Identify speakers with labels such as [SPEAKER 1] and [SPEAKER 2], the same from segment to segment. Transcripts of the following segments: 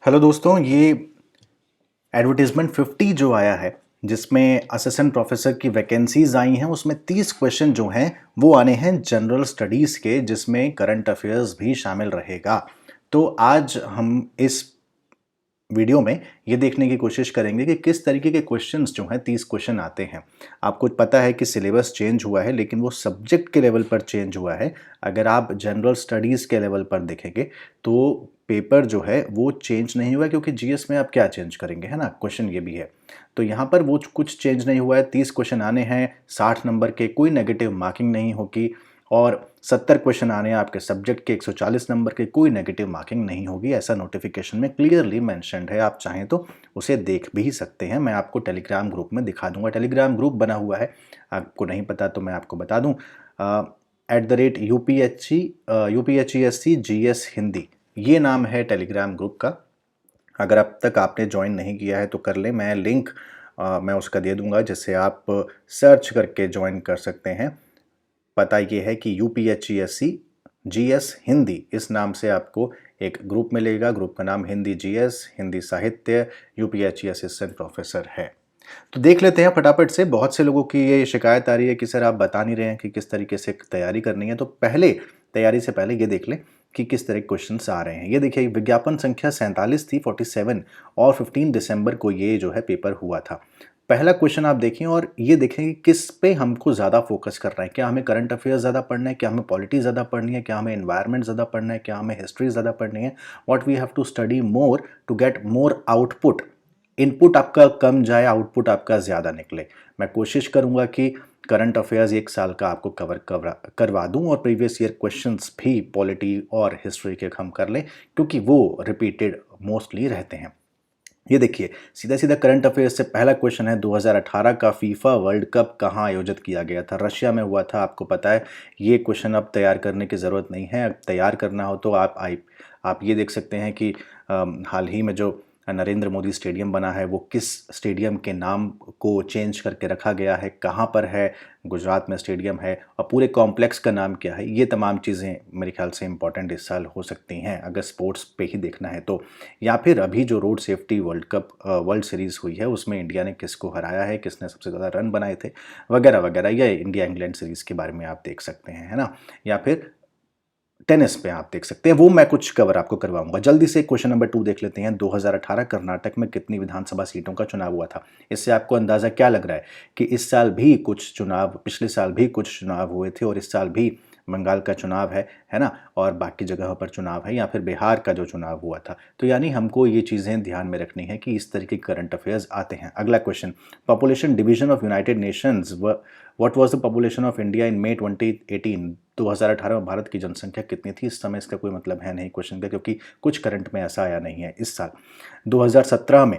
[SPEAKER 1] Hello दोस्तों, ये advertisement 50 जो आया है जिसमें असिस्टेंट प्रोफेसर की वैकेंसीज आई हैं, उसमें 30 क्वेश्चन जो हैं वो आने हैं जनरल स्टडीज़ के, जिसमें करंट अफेयर्स भी शामिल रहेगा। तो आज हम इस वीडियो में ये देखने की कोशिश करेंगे कि किस तरीके के क्वेश्चंस जो हैं 30 क्वेश्चन आते हैं। आपको पता है कि सिलेबस चेंज हुआ है, लेकिन वो सब्जेक्ट के लेवल पर चेंज हुआ है। अगर आप जनरल स्टडीज़ के लेवल पर देखेंगे तो पेपर जो है वो चेंज नहीं हुआ, क्योंकि जीएस में आप क्या चेंज करेंगे, है ना। क्वेश्चन ये भी है, तो यहाँ पर वो कुछ चेंज नहीं हुआ है। 30 क्वेश्चन आने हैं, 60 नंबर के, कोई नेगेटिव मार्किंग नहीं होगी। और 70 क्वेश्चन आने हैं आपके सब्जेक्ट के, 140 नंबर के, कोई नेगेटिव मार्किंग नहीं होगी, ऐसा नोटिफिकेशन में क्लियरली मेंशन्ड है। आप चाहें तो उसे देख भी सकते हैं, मैं आपको टेलीग्राम ग्रुप में दिखा दूंगा। टेलीग्राम ग्रुप बना हुआ है, आपको नहीं पता तो मैं आपको बता दूं। @UPHESC GS हिंदी, ये नाम है टेलीग्राम ग्रुप का। अगर अब तक आपने ज्वाइन नहीं किया है तो कर लें, मैं लिंक मैं उसका दे दूंगा, जिससे आप सर्च करके ज्वाइन कर सकते हैं। पता ये है कि UPHESC GS हिंदी, इस नाम से आपको एक ग्रुप मिलेगा। ग्रुप का नाम हिंदी GS, हिंदी साहित्य, UPHE असिस्टेंट प्रोफेसर है। तो देख लेते हैं फटाफट से। बहुत से लोगों की ये शिकायत आ रही है कि सर आप बता नहीं रहे हैं कि किस तरीके से तैयारी करनी है। तो पहले तैयारी से पहले ये देख लें कि किस तरह के क्वेश्चंस आ रहे हैं। ये देखिए, विज्ञापन संख्या 47 थी, 47, और 15 दिसंबर को ये जो है पेपर हुआ था। पहला क्वेश्चन आप देखें और ये देखें कि किस पे हमको ज़्यादा फोकस करना है। क्या हमें करंट अफेयर्स ज़्यादा पढ़ना है, क्या हमें पॉलिटी ज़्यादा पढ़नी है, क्या हमें एनवायरनमेंट ज़्यादा पढ़ना है, क्या हमें हिस्ट्री ज़्यादा पढ़नी है। What we have to study more to get more output. Input आपका कम जाए, आउटपुट आपका ज़्यादा निकले। मैं कोशिश करूंगा कि करंट अफेयर्स एक साल का आपको करवा दूं, और प्रीवियस ईयर क्वेश्चंस भी पॉलिटी और हिस्ट्री के हम कर लें, क्योंकि वो रिपीटेड मोस्टली रहते हैं। ये देखिए, सीधा सीधा करंट अफेयर्स से पहला क्वेश्चन है, 2018 का फीफा वर्ल्ड कप कहाँ आयोजित किया गया था। रशिया में हुआ था, आपको पता है। ये क्वेश्चन अब तैयार करने की ज़रूरत नहीं है। अब तैयार करना हो तो आप ये देख सकते हैं कि हाल ही में जो नरेंद्र मोदी स्टेडियम बना है, वो किस स्टेडियम के नाम को चेंज करके रखा गया है, कहाँ पर है, गुजरात में स्टेडियम है, और पूरे कॉम्प्लेक्स का नाम क्या है। ये तमाम चीज़ें मेरे ख्याल से इंपॉर्टेंट इस साल हो सकती हैं, अगर स्पोर्ट्स पे ही देखना है तो। या फिर अभी जो रोड सेफ्टी वर्ल्ड सीरीज़ हुई है, उसमें इंडिया ने किसको हराया है, किसने सबसे ज़्यादा रन बनाए थे, वगैरह वगैरह। या इंडिया इंग्लैंड सीरीज़ के बारे में आप देख सकते हैं, है ना। या फिर टेनिस पे आप देख सकते हैं, वो मैं कुछ कवर आपको करवाऊंगा। जल्दी से क्वेश्चन नंबर 2 देख लेते हैं। 2018 कर्नाटक में कितनी विधानसभा सीटों का चुनाव हुआ था। इससे आपको अंदाज़ा क्या लग रहा है कि इस साल भी कुछ चुनाव, पिछले साल भी कुछ चुनाव हुए थे, और इस साल भी बंगाल का चुनाव है ना, और बाकी जगहों पर चुनाव है, या फिर बिहार का जो चुनाव हुआ था। तो यानी हमको ये चीज़ें ध्यान में रखनी है कि इस तरीके के करंट अफेयर्स आते हैं। अगला question, population division of United Nations, what was the population of India in May 2018। 2018 में भारत की जनसंख्या कितनी थी। इस समय इसका कोई मतलब है नहीं क्वेश्चन का, क्योंकि कुछ करंट में ऐसा आया नहीं है इस साल। 2017 में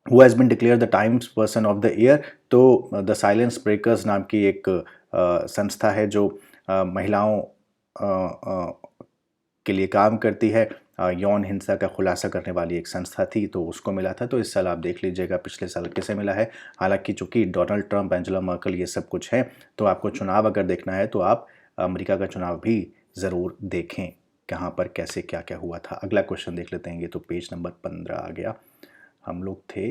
[SPEAKER 1] who has been declare the times person of the year, तो द साइलेंस ब्रेकर्स नाम की एक संस्था है जो महिलाओं के लिए काम करती है। यौन हिंसा का खुलासा करने वाली एक संस्था थी, तो उसको मिला था। तो इस साल आप देख लीजिएगा पिछले साल किसे मिला है। हालांकि चूंकि डोनाल्ड ट्रंप, एंजेला मर्कल, ये सब कुछ है, तो आपको चुनाव अगर देखना है तो आप अमेरिका का चुनाव भी ज़रूर देखें, कहाँ पर कैसे क्या क्या हुआ था। अगला क्वेश्चन देख लेते हैं। ये तो पेज नंबर 15 आ गया। हम लोग थे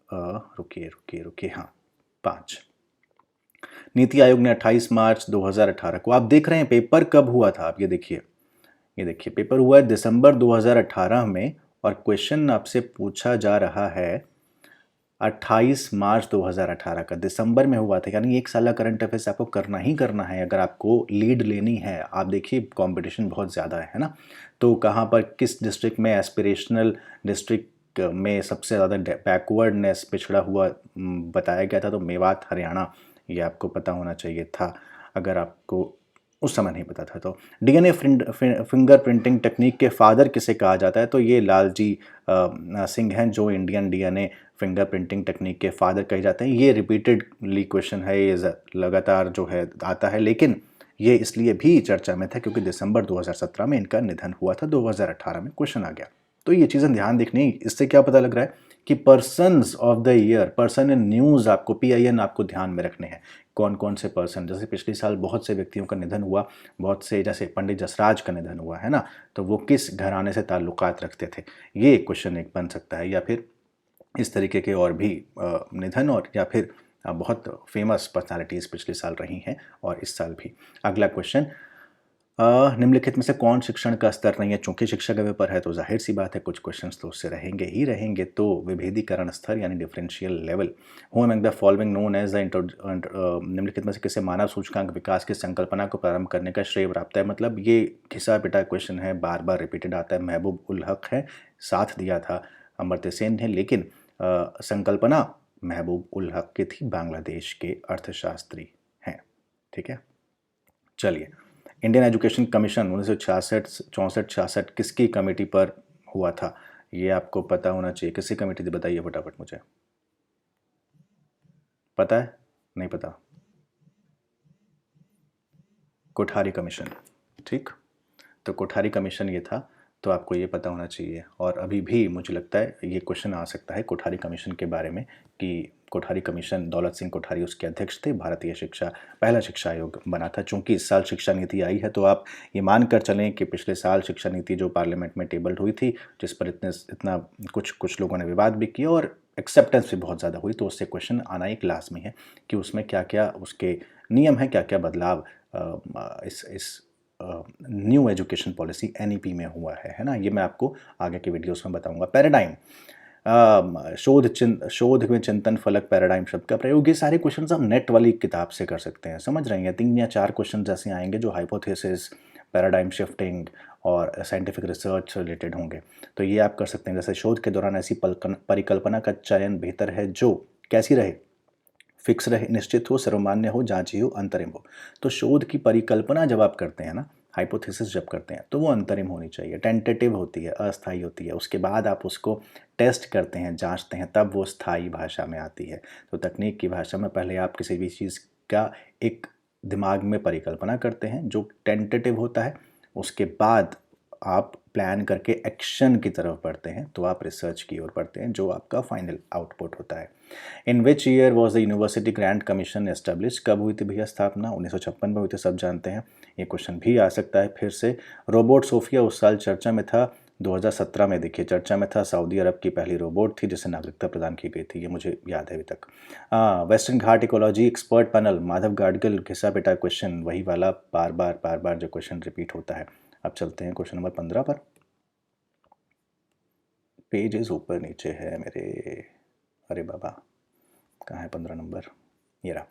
[SPEAKER 1] रुकिए रुकिए रुकिए, हाँ, 5। नीति आयोग ने 28 मार्च 2018 को, आप देख रहे हैं पेपर कब हुआ था। आप ये देखिए पेपर हुआ है दिसंबर 2018 में, और क्वेश्चन आपसे पूछा जा रहा है 28 मार्च 2018 का, दिसंबर में हुआ था। यानी एक साल का करंट अफेयर्स आपको करना ही करना है अगर आपको लीड लेनी है। आप देखिए कंपटीशन बहुत ज़्यादा है ना। तो कहाँ पर किस डिस्ट्रिक्ट में, एस्पिरेशनल डिस्ट्रिक्ट में सबसे ज़्यादा बैकवर्डनेस, पिछड़ा हुआ बताया गया था, तो मेवात, हरियाणा, ये आपको पता होना चाहिए था अगर आपको उस समय नहीं पता था। तो डीएनए फिंगर प्रिंटिंग टेक्निक के फादर किसे कहा जाता है, तो ये लालजी सिंह हैं, जो Indian DNA finger printing technique के फादर कहे जाते हैं। ये रिपीटेडली क्वेश्चन है, ये लगातार जो है आता है, लेकिन ये इसलिए भी चर्चा में था क्योंकि दिसंबर 2017 में इनका निधन हुआ था, 2018 में क्वेश्चन आ गया। तो ये चीज़ें ध्यान देखनी। इससे क्या पता लग रहा है कि persons of the year, person in news आपको PIN आपको ध्यान में रखने हैं। कौन कौन से पर्सन, जैसे पिछले साल बहुत से व्यक्तियों का निधन हुआ, बहुत से, जैसे पंडित जसराज का निधन हुआ है ना, तो वो किस घराने से ताल्लुकात रखते थे, ये क्वेश्चन एक बन सकता है। या फिर इस तरीके के और भी निधन, और या फिर बहुत फेमस पर्सनालिटीज़ पिछले साल रही हैं और इस साल भी। अगला क्वेश्चन, निम्नलिखित में से कौन शिक्षण का स्तर नहीं है? चूंकि शिक्षा का पेपर है तो जाहिर सी बात है कुछ क्वेश्चंस तो उससे रहेंगे ही रहेंगे। तो विभेदीकरण स्तर यानी differential level. Who among the following known as the निम्नलिखित में से किसे मानव सूचकांक विकास की संकल्पना को प्रारंभ करने का श्रेय प्राप्त है? मतलब ये घिसा पिटा क्वेश्चन है, बार बार रिपीटेड आता है। महबूब उल हक है, साथ दिया था अमर्त्य सेन ने, लेकिन संकल्पना महबूब उल हक की थी, बांग्लादेश के अर्थशास्त्री हैं। ठीक है, चलिए। इंडियन एजुकेशन कमीशन 1966-64 किसकी कमेटी पर हुआ था? ये आपको पता होना चाहिए। किसकी कमेटी थी, बताइए फटाफट मुझे। पता है? नहीं पता? कोठारी कमीशन। ठीक, तो कोठारी कमीशन ये था, तो आपको ये पता होना चाहिए। और अभी भी मुझे लगता है ये क्वेश्चन आ सकता है कोठारी कमीशन के बारे में कि कोठारी कमीशन, दौलत सिंह कोठारी उसके अध्यक्ष थे। भारतीय शिक्षा, पहला शिक्षा आयोग बना था। चूंकि इस साल शिक्षा नीति आई है, तो आप ये मान कर चलें कि पिछले साल शिक्षा नीति जो पार्लियामेंट में टेबल्ड हुई थी, जिस पर इतना कुछ लोगों ने विवाद भी किया और एक्सेप्टेंस भी बहुत ज़्यादा हुई, तो उससे क्वेश्चन आना ही लाजमी है कि उसमें क्या क्या उसके नियम हैं, क्या क्या बदलाव इस न्यू एजुकेशन पॉलिसी NEP में हुआ है ना। ये मैं आपको आगे के वीडियोस में बताऊंगा। पैराडाइम, शोध में चिंतन फलक, पैराडाइम शब्द का प्रयोग, ये सारे क्वेश्चंस आप नेट वाली किताब से कर सकते हैं। समझ रहे हैं? 3 या 4 क्वेश्चन जैसे आएंगे जो हाइपोथेसिस, पैराडाइम शिफ्टिंग और साइंटिफिक रिसर्च से रिलेटेड होंगे, तो ये आप कर सकते हैं। जैसे शोध के दौरान ऐसी परिकल्पना का चयन बेहतर है जो कैसी रहे, फिक्स रहे, निश्चित हो, सर्वमान्य हो, जांची हो, अंतरिम हो। तो शोध की परिकल्पना जब आप करते हैं ना, हाइपोथेसिस जब करते हैं, तो वो अंतरिम होनी चाहिए, टेंटेटिव होती है, अस्थायी होती है। उसके बाद आप उसको टेस्ट करते हैं, जांचते हैं, तब वो स्थायी भाषा में आती है। तो तकनीक की भाषा में पहले आप किसी भी चीज़ का एक दिमाग में परिकल्पना करते हैं जो टेंटेटिव होता है, उसके बाद आप प्लान करके एक्शन की तरफ बढ़ते हैं, तो आप रिसर्च की ओर बढ़ते हैं, जो आपका फाइनल आउटपुट होता है। In which year was the university grant commission establish? कब हुई थी भैया स्थापना? 1956 में हुई थी, सब जानते हैं। ये क्वेश्चन भी आ सकता है फिर से। रोबोट सोफिया उस साल चर्चा में था, 2017 में देखिए चर्चा में था। सऊदी अरब की पहली रोबोट थी जिसे नागरिकता प्रदान की गई थी, ये मुझे याद है अभी तक। Western Ghat ecology expert panel, Madhav Gadgil, घिसा पिटा क्वेश्चन, वही वाला बार बार जो क्वेश्चन रिपीट होता है। अब चलते हैं क्वेश्चन नंबर 15 पर। पेजेस ऊपर नीचे है मेरे, अरे बाबा कहाँ है 15 नंबर, ये रहा।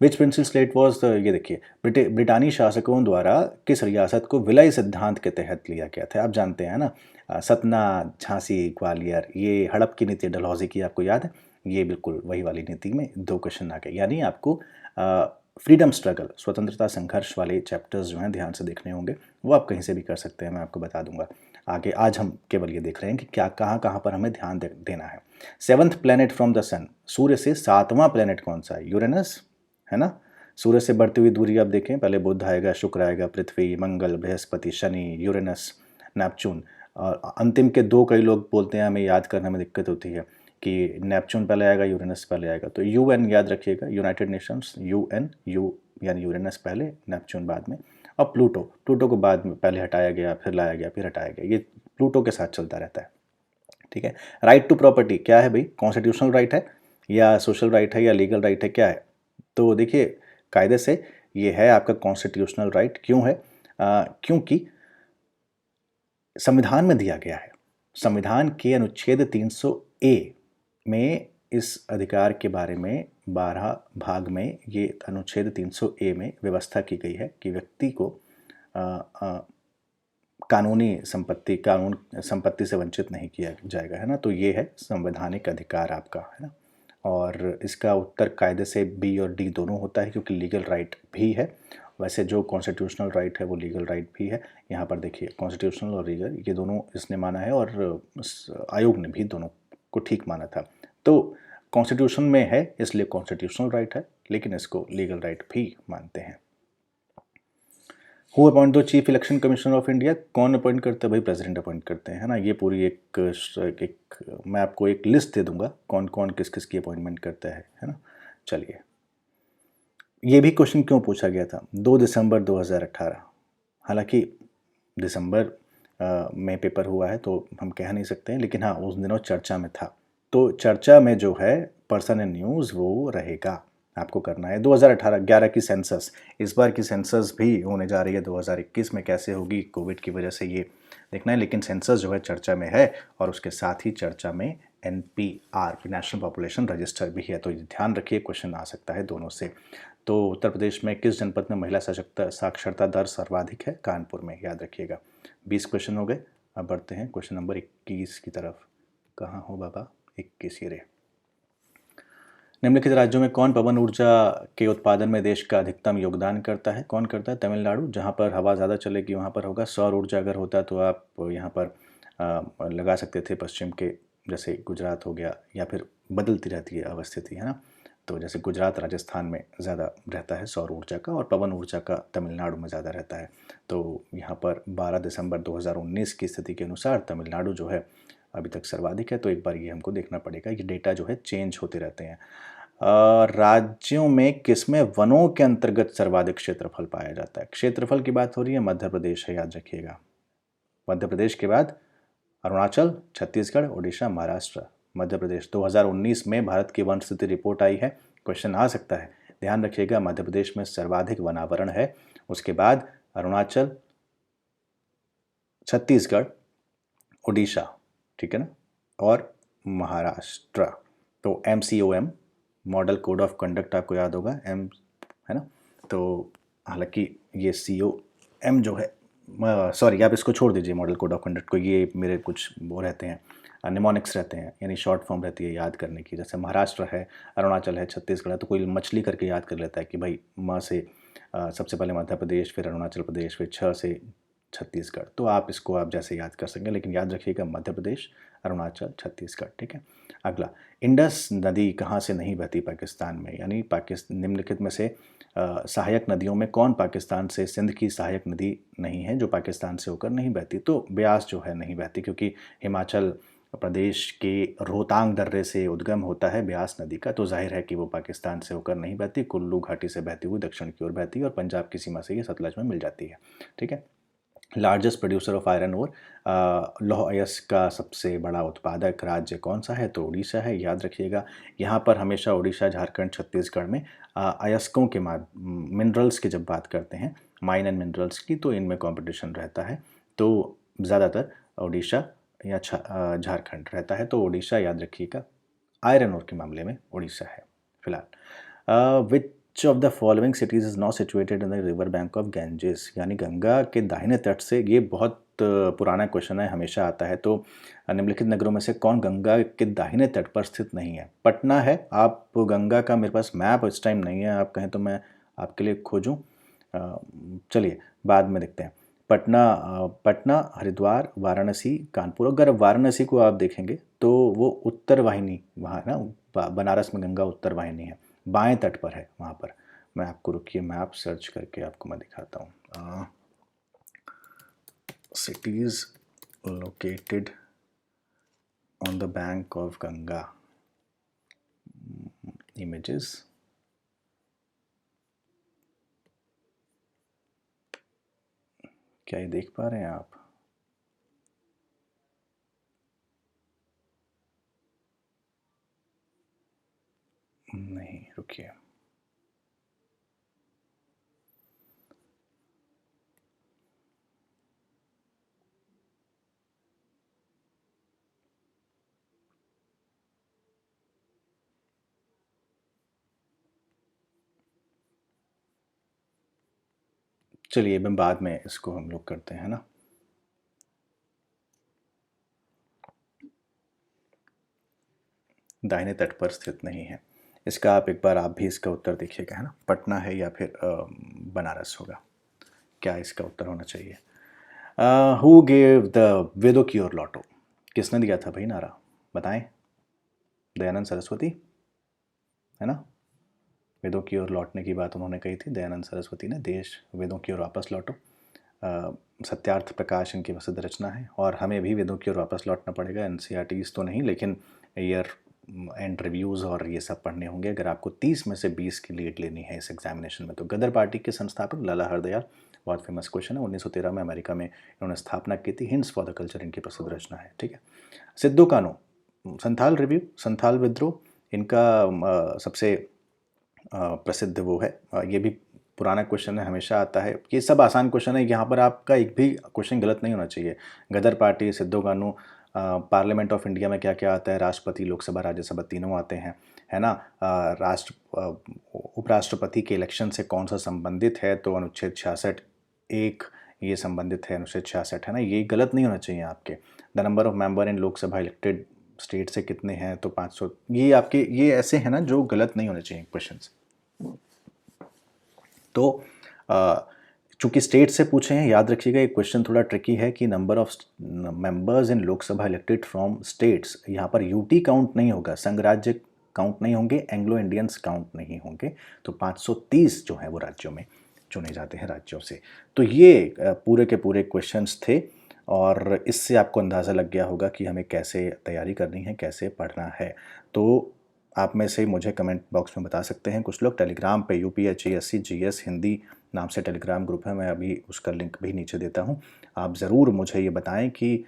[SPEAKER 1] विच प्रिंसिपल स्टेट वॉज, ये देखिए, ब्रिटानी शासकों द्वारा किस रियासत को विलय सिद्धांत के तहत लिया गया था? आप जानते हैं ना, सतना, झांसी, ग्वालियर, ये हड़प की नीति डलहौजी की, आपको याद है? ये बिल्कुल वही वाली नीति में 2 क्वेश्चन आ गए। यानी आपको फ्रीडम स्ट्रगल, स्वतंत्रता संघर्ष वाले चैप्टर्स जो हैं ध्यान से देखने होंगे, वो आप कहीं से भी कर सकते हैं, मैं आपको बता दूंगा आगे। आज हम केवल ये देख रहे हैं कि क्या कहाँ कहाँ पर हमें ध्यान देना है। 7th प्लैनेट फ्रॉम द सन, सूर्य से 7वां प्लैनेट कौन सा है? यूरेनस है ना। सूर्य से बढ़ती हुई दूरी आप देखें, पहले बुध आएगा, शुक्र आएगा, पृथ्वी, मंगल, बृहस्पति, शनि, यूरेनस, नेपच्यून। और अंतिम के 2 कई लोग बोलते हैं, हमें याद करने में दिक्कत होती है कि नेपच्यून पहले आएगा, यूरेनस पहले आएगा। तो UN याद रखिएगा, यूनाइटेड नेशंस, UN, यू यानी यूरेनस पहले, नेपच्यून बाद में। और प्लूटो को बाद में पहले हटाया गया, फिर लाया गया, फिर हटाया गया, ये प्लूटो के साथ चलता रहता है। ठीक है। राइट टू प्रॉपर्टी क्या है भाई? कॉन्स्टिट्यूशनल राइट है या सोशल राइट है या लीगल राइट है, क्या है? तो देखिए, कायदे से ये है आपका कॉन्स्टिट्यूशनल राइट। क्यों है? क्योंकि संविधान में दिया गया है। संविधान के अनुच्छेद 300A में इस अधिकार के बारे में 12 भाग में ये अनुच्छेद 300A में व्यवस्था की गई है कि व्यक्ति को कानून संपत्ति से वंचित नहीं किया जाएगा, है ना। तो ये है संवैधानिक अधिकार आपका, है ना। और इसका उत्तर कायदे से B और D दोनों होता है, क्योंकि लीगल राइट भी है। वैसे जो कॉन्स्टिट्यूशनल राइट है वो लीगल राइट भी है। यहाँ पर देखिए, कॉन्स्टिट्यूशनल और लीगल ये दोनों इसने माना है, और आयोग ने भी दोनों को ठीक माना था। तो कॉन्स्टिट्यूशन में है इसलिए कॉन्स्टिट्यूशनल राइट है, लेकिन इसको लीगल राइट भी मानते हैं। Who appoint the chief election commissioner of India, कौन अपॉइंट करता है भाई, प्रेसिडेंट अपॉइंट करते हैं, है ना। ये पूरी एक मैं आपको एक लिस्ट दे दूंगा कौन कौन किस किस की अपॉइंटमेंट करता है ना। चलिए, ये भी क्वेश्चन क्यों पूछा गया था, 2 दिसंबर 2018, हालांकि दिसंबर में पेपर हुआ है तो हम कह नहीं सकते हैं, लेकिन हाँ उस दिनों चर्चा में था। तो चर्चा में जो है पर्सन इन न्यूज़ वो रहेगा, आपको करना है। 2018-11 की सेंसस, इस बार की सेंसस भी होने जा रही है 2021 में, कैसे होगी कोविड की वजह से ये देखना है, लेकिन सेंसस जो है चर्चा में है, और उसके साथ ही चर्चा में NPR नेशनल पॉपुलेशन रजिस्टर भी है। तो ये ध्यान रखिए, क्वेश्चन आ सकता है दोनों से। तो उत्तर प्रदेश में किस जनपद में महिला साक्षरता दर सर्वाधिक है, कानपुर में, याद रखिएगा। 20 क्वेश्चन हो गए, अब बढ़ते हैं क्वेश्चन नंबर 21 की तरफ। कहाँ हो बाबा, 21 ये रे। निम्नलिखित राज्यों में कौन पवन ऊर्जा के उत्पादन में देश का अधिकतम योगदान करता है, कौन करता है, तमिलनाडु, जहाँ पर हवा ज़्यादा चलेगी वहाँ पर होगा। सौर ऊर्जा अगर होता तो आप यहाँ पर लगा सकते थे, पश्चिम के जैसे गुजरात हो गया, या फिर बदलती रहती है अवस्थिति, है ना। तो जैसे गुजरात राजस्थान में ज़्यादा रहता है सौर ऊर्जा का, और पवन ऊर्जा का तमिलनाडु में ज़्यादा रहता है। तो यहाँ पर 12 दिसंबर 2019 की स्थिति के अनुसार तमिलनाडु जो है अभी तक सर्वाधिक है। तो एक बार ये हमको देखना पड़ेगा, ये डेटा जो है चेंज होते रहते हैं। राज्यों में किसमें वनों के अंतर्गत सर्वाधिक क्षेत्रफल पाया जाता है, क्षेत्रफल की बात हो रही है, मध्य प्रदेश है, याद रखिएगा। मध्य प्रदेश के बाद अरुणाचल, छत्तीसगढ़, उड़ीसा, महाराष्ट्र। मध्य प्रदेश 2019 में भारत की वन स्थिति रिपोर्ट आई है, क्वेश्चन आ सकता है, ध्यान रखिएगा। मध्य प्रदेश में सर्वाधिक वनावरण है, उसके बाद अरुणाचल, छत्तीसगढ़, उड़ीसा, ठीक है ना, और महाराष्ट्र। तो MCOM model code of conduct आपको याद होगा, M, है ना। तो हालांकि ये COM जो है, सॉरी आप इसको छोड़ दीजिए मॉडल कोड ऑफ कंडक्ट को, ये मेरे कुछ वो रहते हैं, निमोनिक्स रहते हैं, यानी शॉर्ट फॉर्म रहती है याद करने की। जैसे महाराष्ट्र है, अरुणाचल है, छत्तीसगढ़ है, तो कोई मछली करके याद कर लेता है कि भाई म से सबसे पहले मध्य प्रदेश, फिर अरुणाचल प्रदेश, फिर छ से छत्तीसगढ़। तो आप इसको आप जैसे याद कर सकेंगे, लेकिन याद रखिएगा मध्य प्रदेश, अरुणाचल, छत्तीसगढ़, ठीक है। अगला, इंडस नदी कहाँ से नहीं बहती पाकिस्तान में, यानी पाकिस्तान निम्नलिखित में से सहायक नदियों में कौन पाकिस्तान से सिंध की सहायक नदी नहीं है, जो पाकिस्तान से होकर नहीं बहती। तो ब्यास जो है नहीं बहती, क्योंकि हिमाचल प्रदेश के रोहतांग दर्रे से उद्गम होता है ब्यास नदी का, तो जाहिर है कि वो पाकिस्तान से होकर नहीं बहती, कुल्लू घाटी से बहती हुई दक्षिण की ओर बहती है, और पंजाब की सीमा से ये सतलज में मिल जाती है, ठीक है। Largest producer of iron ore, लौह अयस्क का सबसे बड़ा उत्पादक राज्य कौन सा है, तो उड़ीसा है, याद रखिएगा। यहाँ पर हमेशा उड़ीसा, झारखंड, छत्तीसगढ़ में अयस्कों के मिनरल्स की जब बात करते हैं, माइन एंड मिनरल्स की, तो इनमें कंपटीशन रहता है। तो ज़्यादातर उड़ीसा या झारखंड रहता है, तो उड़ीसा याद रखिएगा। आयरन ओर के मामले में उड़ीसा है फिलहाल। Which of the following cities is not situated in the river bank of Ganges, यानी गंगा के दाहिने तट से, ये बहुत पुराना क्वेश्चन है, हमेशा आता है। तो निम्नलिखित नगरों में से कौन गंगा के दाहिने तट पर स्थित नहीं है, पटना है। आप गंगा का, मेरे पास मैप इस टाइम नहीं है, आप कहें तो मैं आपके लिए खोजूं, चलिए बाद में देखते हैं। पटना, हरिद्वार, वाराणसी, कानपुर। अगर वाराणसी को आप देखेंगे तो वो उत्तर वाहिनी वहाँ ना, बनारस में गंगा उत्तर वाहिनी है, बाएं तट पर है वहाँ पर। मैं आपको, रुकिए मैप सर्च करके आपको मैं दिखाता हूँ। cities located on the bank of Ganga, images, क्या ये देख पा रहे हैं आप? नहीं, रुकिए, चलिए मैं बाद में इसको हम लोग करते हैं ना। दाहिने तट पर स्थित नहीं है, इसका आप एक बार आप भी इसका उत्तर देखिएगा, है ना। पटना है या फिर बनारस होगा, क्या इसका उत्तर होना चाहिए। हु गेव द वेदों की ओर लौटो, किसने दिया था भाई नारा, बताएं। दयानंद सरस्वती, है ना। वेदों की ओर लौटने की बात उन्होंने कही थी, दयानंद सरस्वती ने, देश वेदों की ओर वापस लौटो। सत्यार्थ प्रकाश इनकी प्रसिद्ध रचना है। और हमें भी वेदों की ओर वापस लौटना पड़ेगा, एनसीईआरटीज़ तो नहीं, लेकिन ईयर एंड रिव्यूज़ और ये सब पढ़ने होंगे अगर आपको 30 में से 20 की लीड लेनी है इस एग्जामिनेशन में। तो गदर पार्टी के संस्थापक लाला हरदयाल, बहुत फेमस क्वेश्चन है, 1913 में अमेरिका में इन्होंने स्थापना की थी। हिंट्स फॉर द कल्चर इनकी प्रसिद्ध रचना है, ठीक है। सिद्धू कानू, संथाल रिव्यू, संथाल विद्रोह, इनका सबसे प्रसिद्ध वो है। ये भी पुराना क्वेश्चन है, हमेशा आता है। ये सब आसान क्वेश्चन है, यहाँ पर आपका एक भी क्वेश्चन गलत नहीं होना चाहिए। Ghadar party, Sidhu Kanhu, parliament of India में क्या क्या आता है, राष्ट्रपति, लोकसभा, राज्यसभा तीनों आते हैं, है ना। उपराष्ट्रपति के इलेक्शन से कौन सा संबंधित है, तो अनुच्छेद 66 एक ये संबंधित है, अनुच्छेद 66, है ना। ये गलत नहीं होना चाहिए आपके। The number of member in Lok Sabha elected state से कितने हैं, तो 500। ये आपके ये ऐसे हैं ना जो गलत नहीं होने चाहिए क्वेश्चंस। तो चूंकि स्टेट से पूछे हैं, याद रखिएगा ये क्वेश्चन थोड़ा ट्रिकी है कि number of members in Lok Sabha elected from states, यहाँ पर यूटी काउंट नहीं होगा, संघ राज्य काउंट नहीं होंगे, एंग्लो इंडियंस काउंट नहीं होंगे। तो 530 जो है वो राज्यों में चुने जाते हैं, राज्यों से। तो ये पूरे के पूरे क्वेश्चंस थे, और इससे आपको अंदाज़ा लग गया होगा कि हमें कैसे तैयारी करनी है, कैसे पढ़ना है। तो आप में से मुझे कमेंट बॉक्स में बता सकते हैं। कुछ लोग टेलीग्राम पे यूपीएससी जीएस हिंदी नाम से टेलीग्राम ग्रुप है, मैं अभी उसका लिंक भी नीचे देता हूँ। आप ज़रूर मुझे ये बताएं कि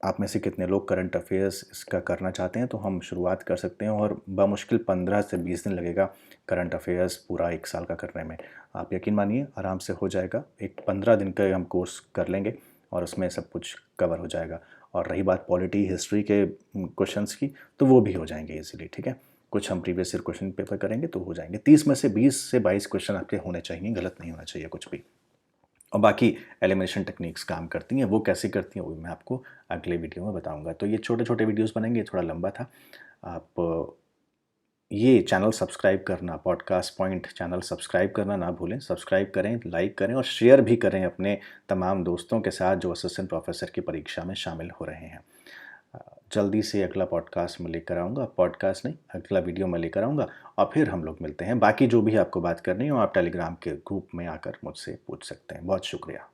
[SPEAKER 1] आप में से कितने लोग करंट अफेयर्स इसका करना चाहते हैं, तो हम शुरुआत कर सकते हैं। और बमुश्किल 15 से 20 दिन लगेगा करंट अफेयर्स पूरा 1 साल का करने में। आप यकीन मानिए आराम से हो जाएगा। एक 15 दिन का हम कोर्स कर लेंगे और उसमें सब कुछ कवर हो जाएगा। और रही बात पॉलिटी हिस्ट्री के क्वेश्चंस की, तो वो भी हो जाएंगे इजीली, ठीक है। कुछ हम प्रीवियस ईयर क्वेश्चन पेपर करेंगे तो हो जाएंगे। 30 में से 20 से 22 क्वेश्चन आपके होने चाहिए, गलत नहीं होना चाहिए कुछ भी। और बाकी एलिमिनेशन टेक्निक्स काम करती हैं, वो कैसे करती हैं वो मैं आपको अगले वीडियो में बताऊंगा। तो ये छोटे छोटे वीडियोस बनेंगे, थोड़ा लंबा था। आप ये चैनल सब्सक्राइब करना, पॉडकास्ट पॉइंट चैनल सब्सक्राइब करना ना भूलें। सब्सक्राइब करें, लाइक करें और शेयर भी करें अपने तमाम दोस्तों के साथ जो असिस्टेंट प्रोफेसर की परीक्षा में शामिल हो रहे हैं। जल्दी से अगला पॉडकास्ट में लेकर आऊँगा, पॉडकास्ट नहीं, अगला वीडियो में लेकर आऊँगा, और फिर हम लोग मिलते हैं। बाकी जो भी आपको बात करनी हो आप टेलीग्राम के ग्रुप में आकर मुझसे पूछ सकते हैं। बहुत शुक्रिया।